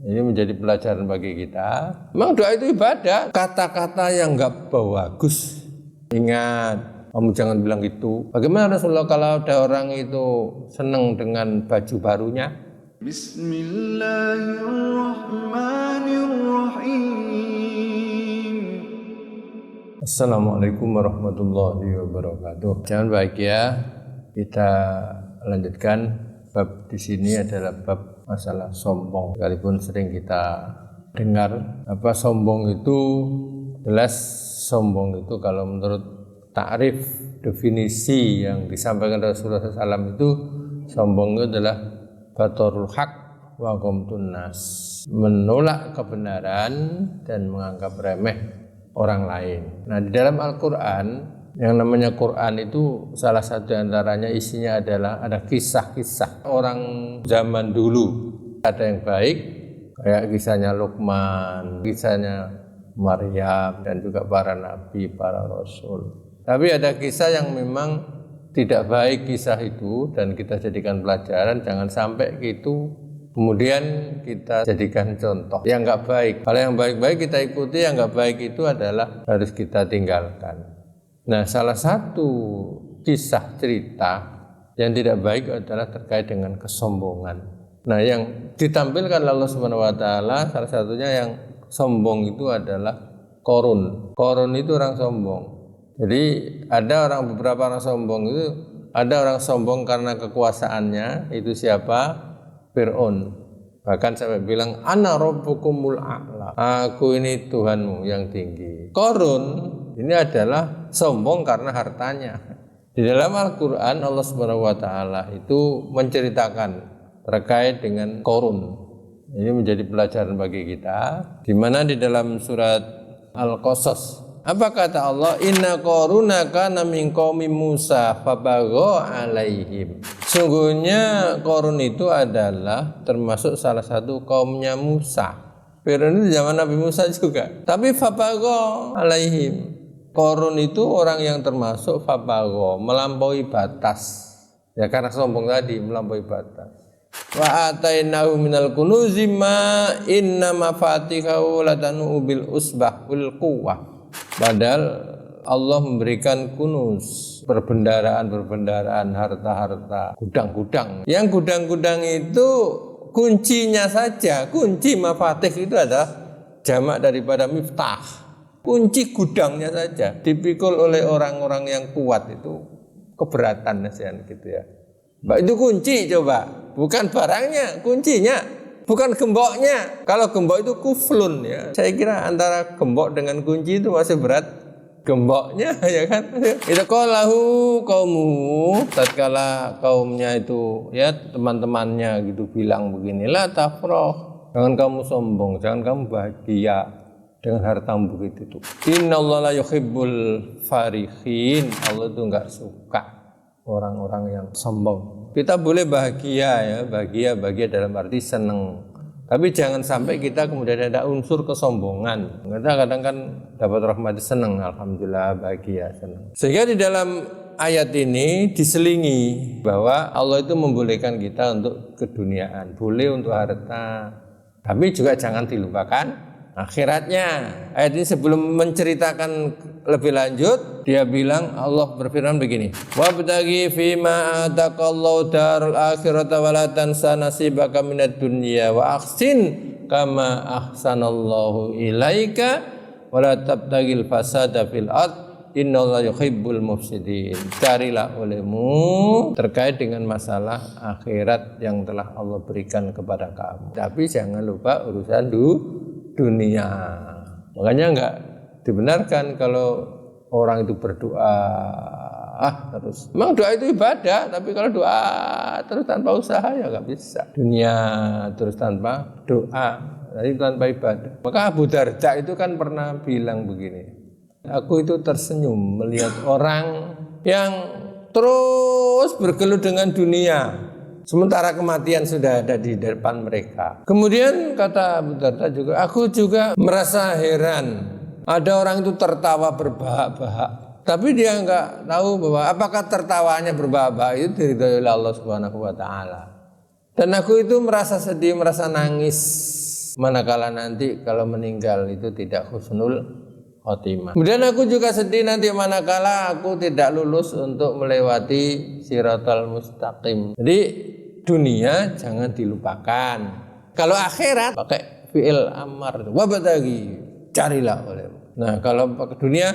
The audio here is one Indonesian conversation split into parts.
Ini menjadi pelajaran bagi kita. Memang doa itu ibadah. Kata-kata yang enggak bagus. Ingat, kamu jangan bilang gitu. Bagaimana Rasulullah kalau ada orang itu senang dengan baju barunya? Bismillahirrahmanirrahim. Assalamualaikum warahmatullahi wabarakatuh. Jangan bahagia. Kita lanjutkan bab di sini adalah bab masalah sombong. Sekalipun sering kita dengar apa sombong itu, jelas sombong itu kalau menurut takrif definisi yang disampaikan Rasulullah SAW itu sombong itu adalah batorul haq wa ghamtun nas, menolak kebenaran dan menganggap remeh orang lain. Nah, di dalam Al-Quran yang namanya Quran itu salah satu antaranya isinya adalah ada kisah-kisah orang zaman dulu. Ada yang baik kayak kisahnya Luqman, kisahnya Maryam dan juga para nabi, para rasul. Tapi ada kisah yang memang tidak baik kisah itu dan kita jadikan pelajaran, jangan sampai itu kemudian kita jadikan contoh yang enggak baik. Kalau yang baik-baik kita ikuti, yang enggak baik itu adalah harus kita tinggalkan. Nah, salah satu kisah cerita yang tidak baik adalah terkait dengan kesombongan. Nah, yang ditampilkan Allah Subhanahu wa taala salah satunya yang sombong itu adalah Qarun. Qarun itu orang sombong. Jadi ada beberapa orang sombong itu, ada orang sombong karena kekuasaannya, itu siapa? Fir'aun. Bahkan sampai bilang ana rabbukumul a'la. Aku ini Tuhanmu yang tinggi. Qarun ini adalah sombong karena hartanya. Di dalam Al-Qur'an Allah Subhanahu wa taala itu menceritakan terkait dengan Qarun. Ini menjadi pelajaran bagi kita, di mana di dalam surat Al-Qasas apa kata Allah? Inna Qaruna kana min qaumi Musa fabagha alaihim. Sungguhnya Qarun itu adalah termasuk salah satu kaumnya Musa. Fir'aun itu zaman Nabi Musa juga. Tapi fabagha alaihim. Qarun itu orang yang termasuk fabagha, melampaui batas. Ya karena sombong tadi, melampaui batas. Wa atainahu minal kunuzi ma inna mafatihahu latanu bil usbah wal quwwah. Padahal Allah memberikan kunuz, perbendaraan, harta-harta, gudang-gudang. Yang gudang-gudang itu kuncinya saja, kunci mafatih itu adalah jamak daripada miftah. Kunci gudangnya saja dipikul oleh orang-orang yang kuat itu keberatan gitu ya. Mbak itu kunci coba, bukan barangnya, kuncinya. Bukan gemboknya. Kalau gembok itu kuflun ya. Saya kira antara gembok dengan kunci itu masih berat gemboknya ya kan. Itu qalahu qaumuhu, tatkala kaumnya itu ya teman-temannya gitu bilang begini, la tafrah, jangan kamu sombong, jangan kamu bahagia dengan hartamu begitu tuh. Innallaha la yuhibbul farihin. Allah itu enggak suka orang-orang yang sombong. Kita boleh bahagia ya, bahagia dalam arti senang. Tapi jangan sampai kita kemudian ada unsur kesombongan. Kita kadang kan dapat rahmat senang, alhamdulillah bahagia senang. Sehingga di dalam ayat ini diselingi bahwa Allah itu membolehkan kita untuk keduniaan, boleh untuk harta. Tapi juga jangan dilupakan akhiratnya. Ayat ini sebelum menceritakan lebih lanjut, dia bilang, Allah berfirman begini, wabtaghi fima ataqallahu darul akhirata wa la tansa nasibaka minad dunya wa ahsin kama ahsanallahu ilaika wa la tabtaghil fasada fil ard innallaha yuhibbul mufsidin. Carilah olehmu terkait dengan masalah akhirat yang telah Allah berikan kepada kamu, tapi jangan lupa urusan dunia. Makanya enggak dibenarkan kalau orang itu berdoa terus. Memang doa itu ibadah, tapi kalau doa terus tanpa usaha ya enggak bisa. Dunia terus tanpa doa, jadi tanpa ibadah. Maka Abu Darda itu kan pernah bilang begini, aku itu tersenyum melihat orang yang terus bergelut dengan dunia, sementara kematian sudah ada di depan mereka. Kemudian kata Abu Darda juga, aku juga merasa heran. Ada orang itu tertawa berbahak-bahak, tapi dia enggak tahu bahwa apakah tertawanya berbahak-bahak itu diridhoi oleh Allah Subhanahu wa taala. Dan aku itu merasa sedih, merasa nangis manakala nanti kalau meninggal itu tidak husnul khotimah. Kemudian aku juga sedih nanti manakala aku tidak lulus untuk melewati siratal mustaqim. Jadi dunia jangan dilupakan. Kalau akhirat pakai fi'il amar, wabtaghi, carilah oleh. Nah, kalau pakai dunia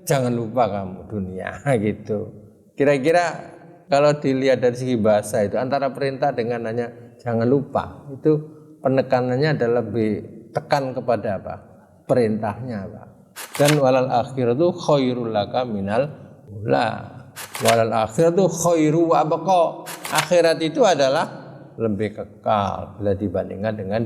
jangan lupa kamu dunia gitu. Kira-kira kalau dilihat dari segi bahasa itu antara perintah dengan hanya jangan lupa itu penekanannya adalah lebih tekan kepada apa? Perintahnya apa? Dan walal akhiratu khairul laka minal ula. Walal akhiratu khairu wa abqa. Akhirat itu adalah lebih kekal bila dibandingkan dengan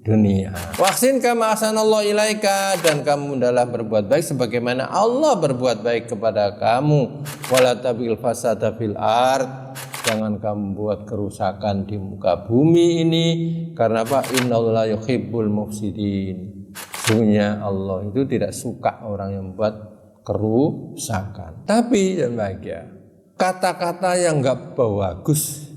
dunia. Wahsin kama ahsanallahu ilaika, dan kamu adalah berbuat baik sebagaimana Allah berbuat baik kepada kamu. Wala tabil fasada fil ard, jangan kamu buat kerusakan di muka bumi ini. Karena apa? Innallaha yuhibbul mufsidin. Sesungguhnya Allah itu tidak suka orang yang membuat kerusakan. Tapi yang bahagia, kata-kata yang enggak bagus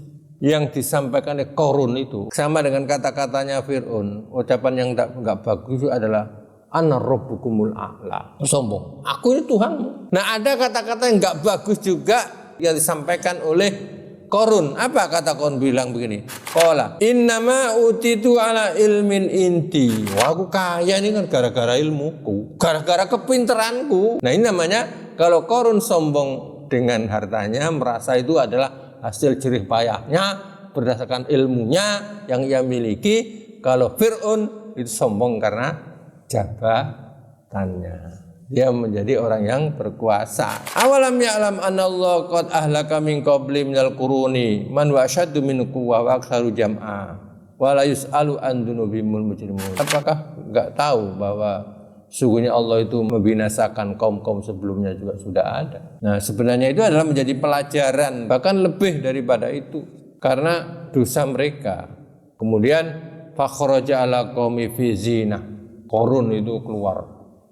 yang disampaikan oleh Qarun itu sama dengan kata-katanya Fir'aun. Ucapan yang enggak bagus itu adalah ana rabbukumul a'la. Sombong. Aku ini Tuhanmu. Nah, ada kata-kata yang enggak bagus juga yang disampaikan oleh Qarun. Apa kata Qarun? Bilang begini. Qala innama utitu ala ilmin inti. Wah, aku kaya ini kan gara-gara ilmuku, gara-gara kepinteranku. Nah, ini namanya kalau Qarun sombong dengan hartanya, merasa itu adalah hasil jerih payahnya berdasarkan ilmunya yang ia miliki. Kalau Fir'aun itu sombong karena jabatannya, dia menjadi orang yang berkuasa. Awalam ya'lam anallahu qad ahlaka min qabli minal quruni man wa asyaddu min quwwa wa aktsaru jam'a wa la yus'alu an dzunubihimul mujrimun. Apakah enggak tahu bahwa sungguhnya Allah itu membinasakan kaum-kaum sebelumnya juga sudah ada. Nah, sebenarnya itu adalah menjadi pelajaran, bahkan lebih daripada itu, karena dosa mereka. Kemudian fakhraja ala qaumi fi zinah. Qarun itu keluar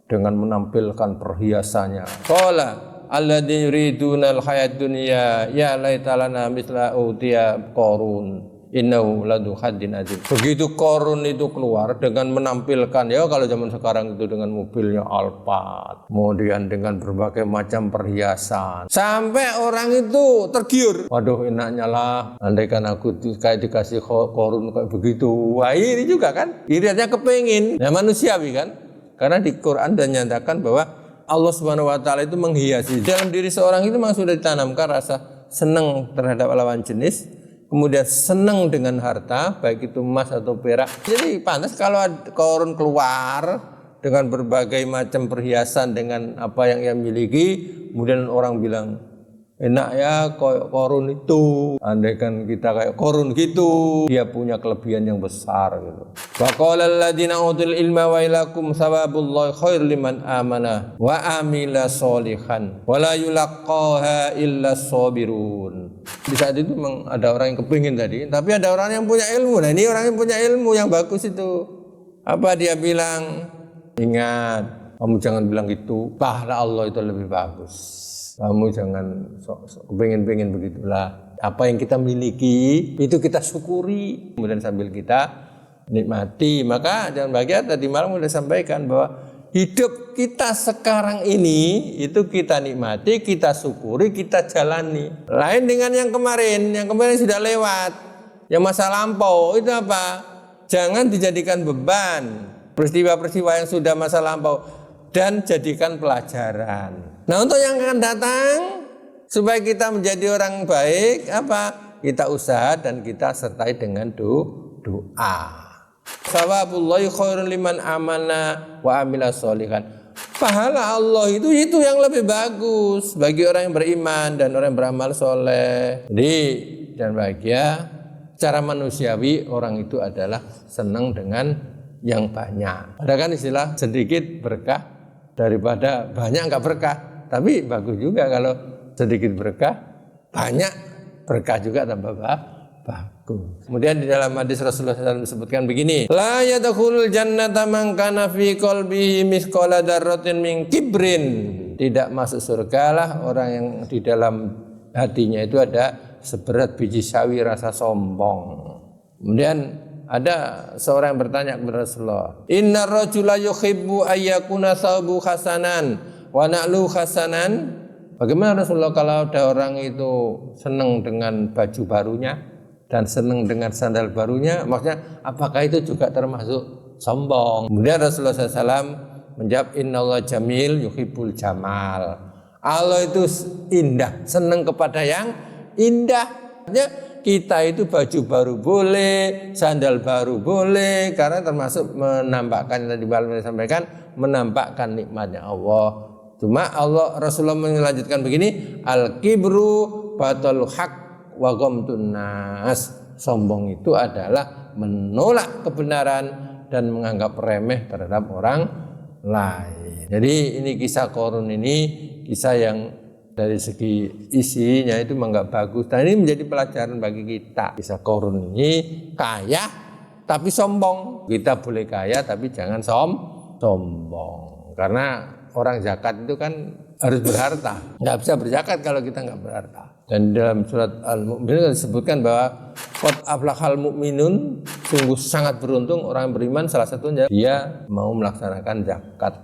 dengan menampilkan perhiasannya. Qala alladzi yuriduna al-hayat dunya ya laitalana misla utiya Qarun. Innahu ladu haddin adzim. Begitu Qarun itu keluar dengan menampilkan, ya kalau zaman sekarang itu dengan mobilnya Alphard, kemudian dengan berbagai macam perhiasan, sampai orang itu tergiur. Waduh, enaknya lah andaikan aku kayak dikasih Qarun kayak begitu. Wah, ini juga kan iriatnya kepengin. Nah, manusiawi kan, karena di Quran dan nyatakan bahwa Allah Subhanahu wa taala itu menghiasi dalam diri seorang itu memang sudah ditanamkan rasa senang terhadap lawan jenis. Kemudian senang dengan harta, baik itu emas atau perak. Jadi pantas kalau Qarun keluar dengan berbagai macam perhiasan dengan apa yang ia miliki, kemudian orang bilang, enak ya Qarun itu. Andaikan kita kayak Qarun gitu, dia punya kelebihan yang besar gitu. Wa qala alladziina utul ilma wa ilakum sawabullahi khairul liman amana wa amila sholihan wa la yulaqqaha illa sabirun. Di saat itu memang ada orang yang kepingin tadi, tapi ada orang yang punya ilmu. Nah, ini orang yang punya ilmu yang bagus itu. Apa dia bilang? Ingat, kamu jangan bilang gitu. Pahala Allah itu lebih bagus. Kamu jangan kepingin-pingin begitulah. Apa yang kita miliki itu kita syukuri, kemudian sambil kita nikmati. Maka jangan bahagia, tadi malam sudah sampaikan bahwa hidup kita sekarang ini itu kita nikmati, kita syukuri, kita jalani. Lain dengan yang kemarin sudah lewat, yang masa lampau itu apa? Jangan dijadikan beban peristiwa-peristiwa yang sudah masa lampau, dan jadikan pelajaran. Nah, untuk yang akan datang, supaya kita menjadi orang baik, apa? Kita usaha dan kita sertai dengan doa. Sawabullahi khairun liman amana wa amila sholihan. Pahala Allah itu yang lebih bagus bagi orang yang beriman dan orang yang beramal soleh. Jadi dan bahagia secara manusiawi orang itu adalah senang dengan yang banyak. Ada kan istilah sedikit berkah daripada banyak enggak berkah. Tapi bagus juga kalau sedikit berkah, banyak berkah juga tambah bagus. Kemudian di dalam hadis Rasulullah SAW disebutkan begini, la yadkhulul jannata man kana fi qalbihi mithqala dzarratin min kibrin. Tidak masuk surga lah orang yang di dalam hatinya itu ada seberat biji sawi rasa sombong. Kemudian Ada seorang yang bertanya kepada Rasulullah, "Innar rajula yuhibbu ayyakuna thawbu hasanan wa na'lu hasanan." Bagaimana Rasulullah kalau ada orang itu senang dengan baju barunya dan senang dengan sandal barunya? Maksudnya apakah itu juga termasuk sombong? Kemudian Rasulullah SAW menjawab, "Innallaha jamil yuhibbul jamal." Allah itu indah, senang kepada yang indah. Kita itu baju baru boleh, sandal baru boleh, karena termasuk menampakkan, tadi Bapak sampaikan, menampakkan nikmatnya Allah. Cuma Rasulullah melanjutkan begini, al-kibru batalul haq wa ghamtun nas. Sombong itu adalah menolak kebenaran dan menganggap remeh terhadap orang lain. Jadi ini kisah Qarun, ini kisah yang dari segi isinya itu memang nggak bagus. Dan ini menjadi pelajaran bagi kita. Kisah Qarun ini kaya tapi sombong. Kita boleh kaya tapi jangan sombong. Karena orang zakat itu kan harus berharta. Nggak bisa berzakat kalau kita nggak berharta. Dan dalam surat Al-Mu'minun disebutkan bahwa qad aflahal mu'minun, sungguh sangat beruntung orang beriman, salah satunya dia mau melaksanakan zakat.